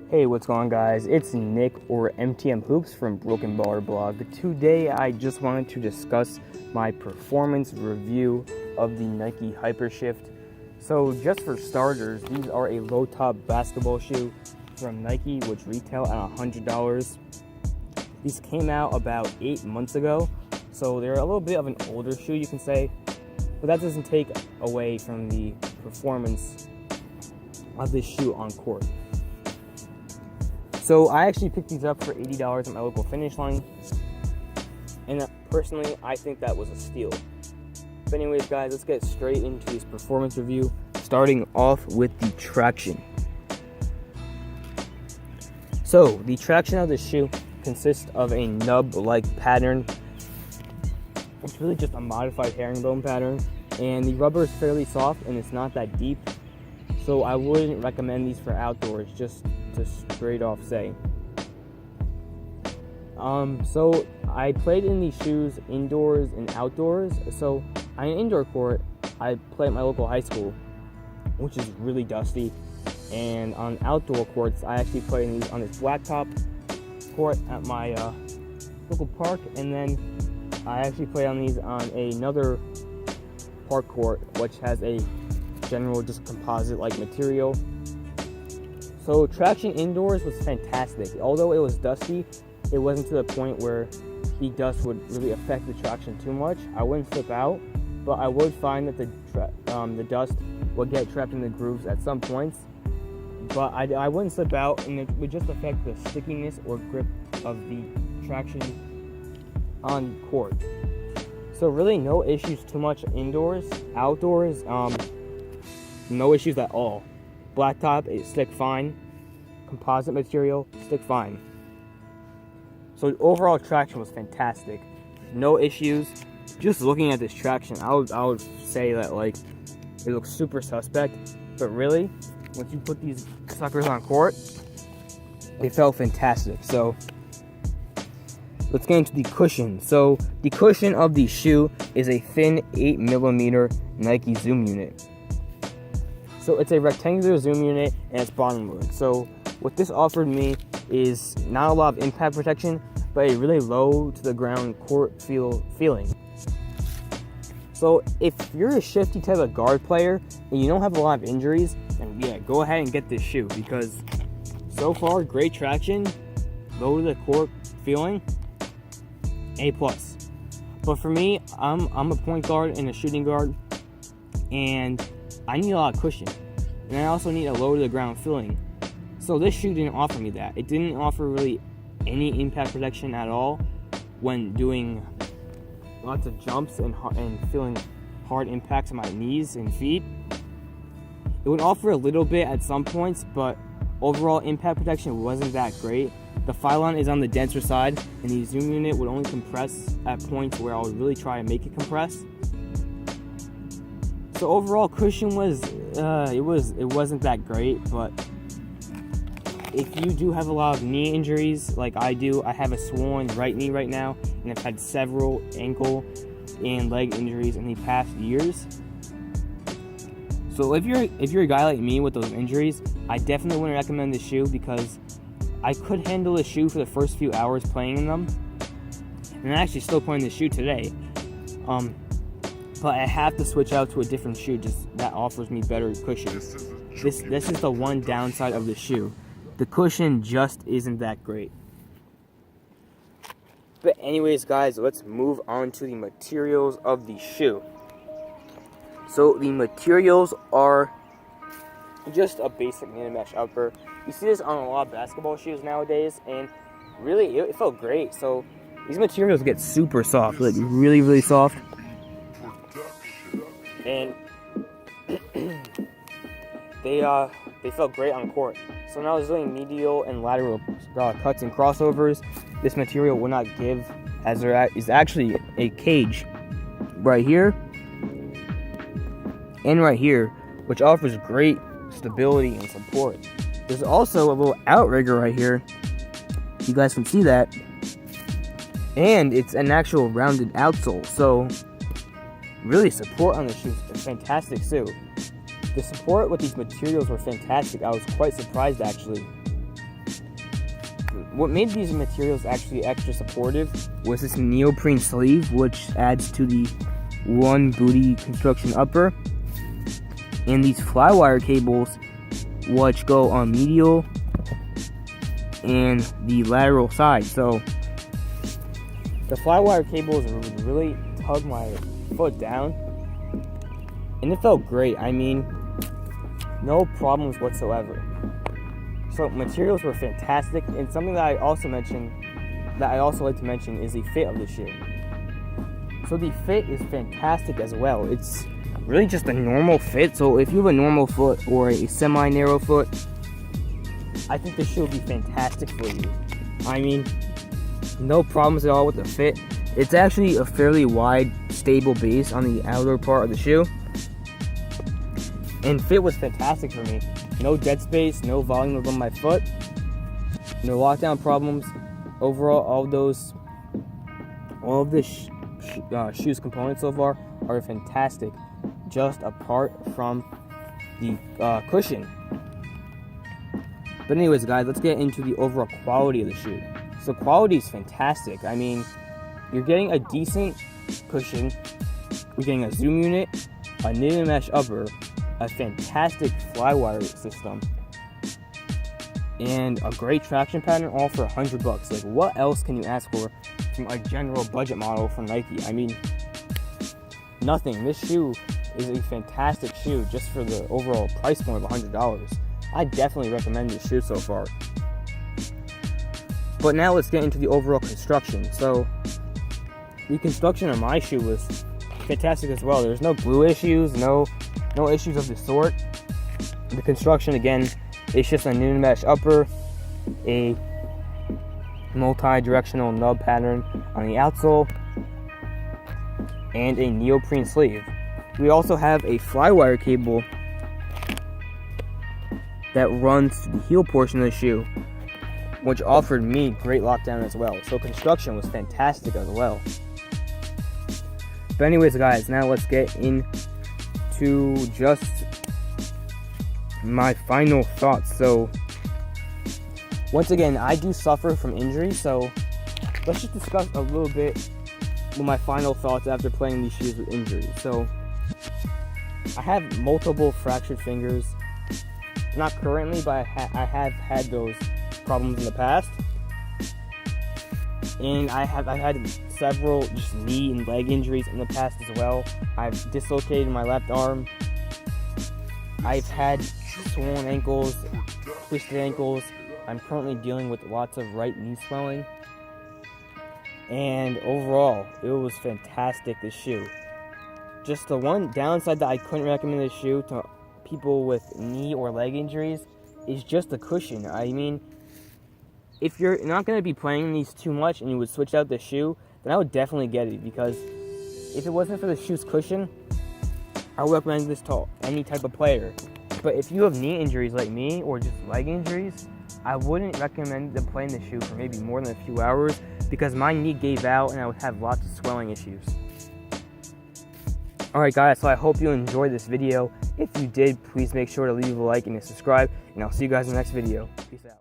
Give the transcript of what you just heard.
Hey, what's going on, guys? It's Nick, or MTM Hoops, from Broken Baller Blog. Today I just wanted to discuss my performance review of the Nike Hypershift. So just for starters, these are a low top basketball shoe from Nike, which retail at $100. These came out about 8 months ago, so they're a little bit of an older shoe, you can say, but that doesn't take away from the performance of this shoe on court. So I actually picked these up for $80 at my local Finish Line, and personally, I think that was a steal. But anyways, guys, let's get straight into this performance review, starting off with the traction. So the traction of this shoe consists of a nub-like pattern. It's really just a modified herringbone pattern, and the rubber is fairly soft and it's not that deep. So I wouldn't recommend these for outdoors, just to straight off say. So I played in these shoes indoors and outdoors. So on an indoor court, I play at my local high school, which is really dusty. And on outdoor courts, I actually play in these on this blacktop court at my local park. And then I actually play on these on another park court, which has a general just composite-like material. So traction indoors was fantastic. Although it was dusty, it wasn't to the point where the dust would really affect the traction too much. I wouldn't slip out, but I would find that the dust would get trapped in the grooves at some points. But I wouldn't slip out, and it would just affect the stickiness or grip of the traction on court. So really no issues too much indoors. Outdoors, no issues at all. Blacktop, it stick fine. Composite material, stick fine. So overall traction was fantastic. No issues. Just looking at this traction, I would say that like it looks super suspect. But really, once you put these suckers on court, they felt fantastic. So let's get into the cushion. So the cushion of the shoe is a thin 8mm Nike Zoom unit. So it's a rectangular zoom unit and it's bottom loaded. So what this offered me is not a lot of impact protection, but a really low to the ground court feeling. So if you're a shifty type of guard player and you don't have a lot of injuries, then yeah, go ahead and get this shoe, because so far, great traction, low to the court feeling, A+. But for me, I'm a point guard and a shooting guard, and I need a lot of cushion, and I also need a low to the ground feeling. So this shoe didn't offer me that. It didn't offer really any impact protection at all when doing lots of jumps and feeling hard impacts on my knees and feet. It would offer a little bit at some points, but overall impact protection wasn't that great. The Phylon is on the denser side, and the zoom unit would only compress at points where I would really try to make it compress. So overall, cushion was it wasn't that great. But if you do have a lot of knee injuries like I do, I have a swollen right knee right now, and I've had several ankle and leg injuries in the past years. So if you're a guy like me with those injuries, I definitely wouldn't recommend this shoe, because I could handle this shoe for the first few hours playing in them, and I'm actually still playing this shoe today. But I have to switch out to a different shoe just that offers me better cushion. This is the one downside of the shoe. The cushion just isn't that great. But anyways, guys, let's move on to the materials of the shoe. So the materials are just a basic knitted mesh upper. You see this on a lot of basketball shoes nowadays, and really it felt great. So these materials get super soft, like really, really soft. And they felt great on court. So when I was doing medial and lateral cuts and crossovers, this material will not give, as there is actually a cage right here and right here, which offers great stability and support. There's also a little outrigger right here. You guys can see that. And it's an actual rounded outsole. So really, support on the shoes is fantastic too. The support with these materials were fantastic. I was quite surprised actually. what made these materials actually extra supportive was this neoprene sleeve, which adds to the one booty construction upper, and these flywire cables, which go on medial and the lateral side. So the flywire cables would really tug my foot down, and it felt great. I mean, no problems whatsoever. So materials were fantastic, and something that I also like to mention is the fit of the shoe. So the fit is fantastic as well. It's really just a normal fit. So if you have a normal foot or a semi-narrow foot, I think the shoe will be fantastic for you. I mean, no problems at all with the fit. It's actually a fairly wide, stable base on the outer part of the shoe, and fit was fantastic for me. No dead space, no volume on my foot, no lockdown problems. Overall, all of the shoes components so far are fantastic, just apart from the cushion. But anyways, guys, let's get into the overall quality of the shoe. So quality is fantastic. I mean, you're getting a decent cushion, you're getting a zoom unit, a knitted mesh upper, a fantastic flywire system, and a great traction pattern, all for $100. Like, what else can you ask for from a general budget model from Nike? I mean, nothing. This shoe is a fantastic shoe just for the overall price point of $100. I definitely recommend this shoe so far. But now let's get into the overall construction. So the construction of my shoe was fantastic as well. There's no glue issues, no issues of the sort. The construction, again, it's just a knitted mesh upper, a multi-directional nub pattern on the outsole, and a neoprene sleeve. We also have a flywire cable that runs to the heel portion of the shoe, which offered me great lockdown as well. So construction was fantastic as well. But anyways, guys, now let's get into just my final thoughts. So once again, I do suffer from injury, so let's just discuss a little bit my final thoughts after playing these shoes with injuries. So I have multiple fractured fingers, not currently, but I have had those problems in the past, and I've had several just knee and leg injuries in the past as well. I've dislocated my left arm. I've had swollen ankles, twisted ankles. I'm currently dealing with lots of right knee swelling. And overall, it was fantastic, this shoe. Just the one downside that I couldn't recommend this shoe to people with knee or leg injuries is just the cushion. I mean, if you're not going to be playing these too much and you would switch out the shoe, then I would definitely get it, because if it wasn't for the shoe's cushion, I would recommend this to any type of player. But if you have knee injuries like me, or just leg injuries, I wouldn't recommend them playing the shoe for maybe more than a few hours, because my knee gave out and I would have lots of swelling issues. Alright guys, so I hope you enjoyed this video. If you did, please make sure to leave a like and subscribe, and I'll see you guys in the next video. Peace out.